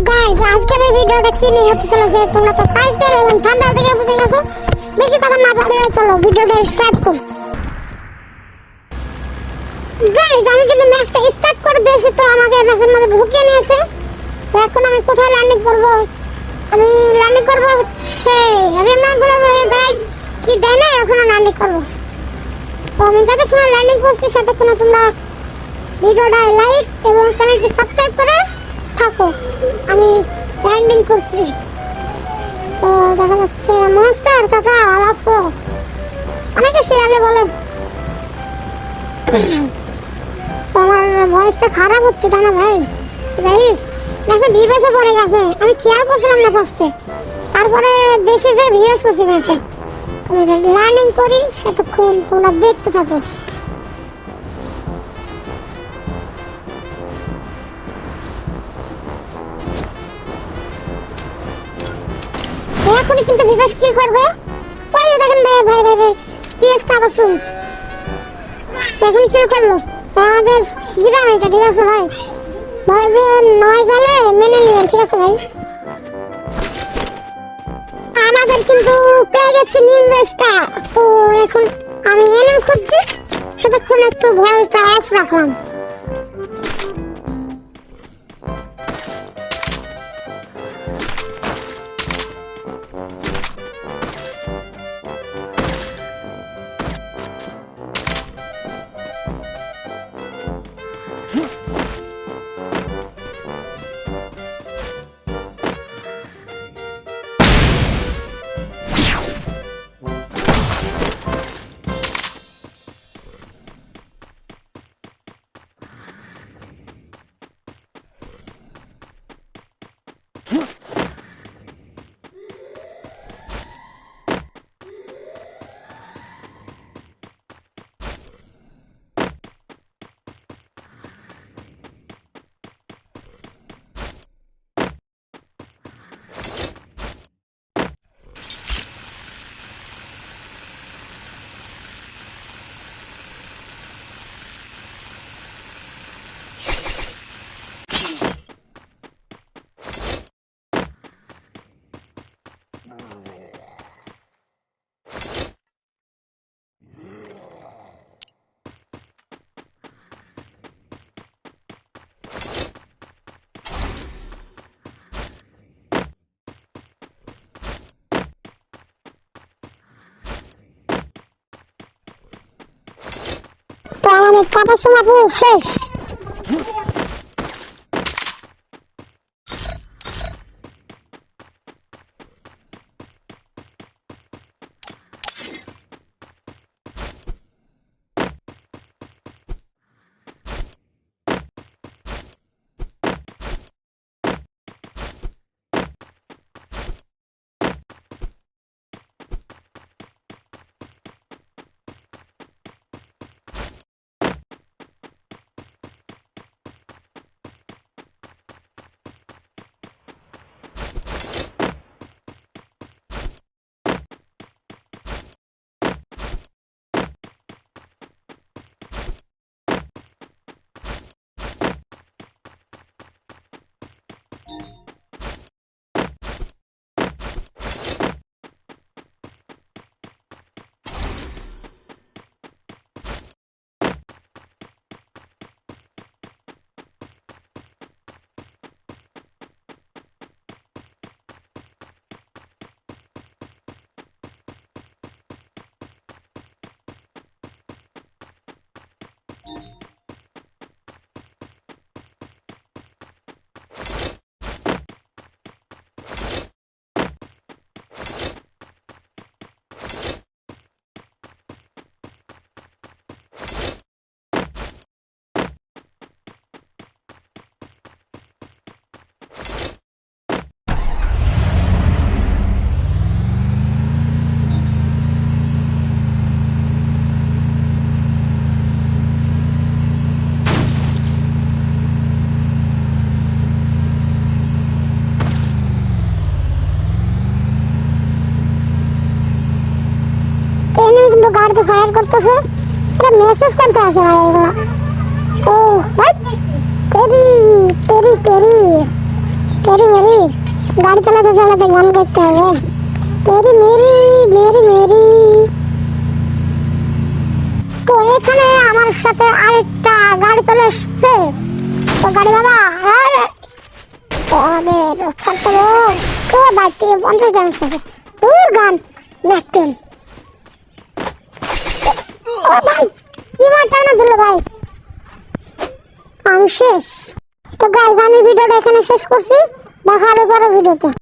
Guys আজকের এই ভিডিওটা কি নিয়ে হতে চলেছে তোমরা তো টাইটেল এবং থাম্বনেল থেকে বুঝে গেছো। বেশি কথা না বলে চলো ভিডিওটা স্টার্ট করি। গাইস আমি কিন্তু ম্যাচটা স্টার্ট করে দিয়েছি, তো আমাকে ম্যাচের মধ্যে ঢুকিয়ে নিয়েছে। তো এখন আমি কোথায় ল্যান্ডিং করব? আমি ল্যান্ডিং করব হচ্ছে রিমাগুলো গাইস কি দেয় না, এখন ল্যান্ডিং করব। তো আমি যতক্ষণ ল্যান্ডিং করছি ততক্ষণ তোমরা ভিডিওটা লাইক এবং চ্যানেলটি সাবস্ক্রাইব করে থাকো। আমি ল্যান্ডিং করছি, তো দেখা যাচ্ছে মনস্টার কাকা ভালো আছো? অনেকে শেয়ারে বলে তো আমার ভয়েসটা খারাপ হচ্ছে তাই না ভাই? গাইস ম্যাচে ভিউসে পড়ে গেছে, আমি কেয়ার করছিলাম না ফার্স্টে, তারপরে দেখি যে ভিউস করছে ম্যাচে। আমি লার্নিং করি, সেতক্ষণ তোমরা দেখতে থাকো। এখনই কিন্তু বিকাশ কিল করবে। ওই দেখেন ভাই ভাই ভাই ভাই পিএসটা বাসুন এখন কিল করলো আমাদের গ্রামে। এটা ঠিক আছে ভাই, ভাই যে নয় জালে মেনে নেবেন, ঠিক আছে ভাই। আমাদের কিন্তু পেয়ে গেছে নিউজটা। তো এখন আমি এনিম খুঁজছি, সেতক্ষণ একটু ভয়েসটা অফ রাখলাম। তো আমাদের কাপাসুমা পুরো ফ্রেশ। গাড়িতে ফায়ার করতেছে, এটা মেসেজ করতে আসে ভাই এগুলো। ও ভাই তেরি তেরি তেরি মেরি মেরি গাড়ি চালাতে চালাতে গান গাইতে হবে। মেরি মেরি মেরি মেরি। তো এখানে আমার সাথে আরেকটা গাড়ি চলে এসছে। তো গাড়ি বাবা আমাদের ছাড়তে বাইক থেকে 50 ড্যামেজ থাকে। দূর গান ম্যাকটেন। ও ভাই কি মারটা না দিল ভাই, আমি শেষ। তো গাইস আমি ভিডিওটা এখানে শেষ করছি, দেখা হবে পরের ভিডিওতে।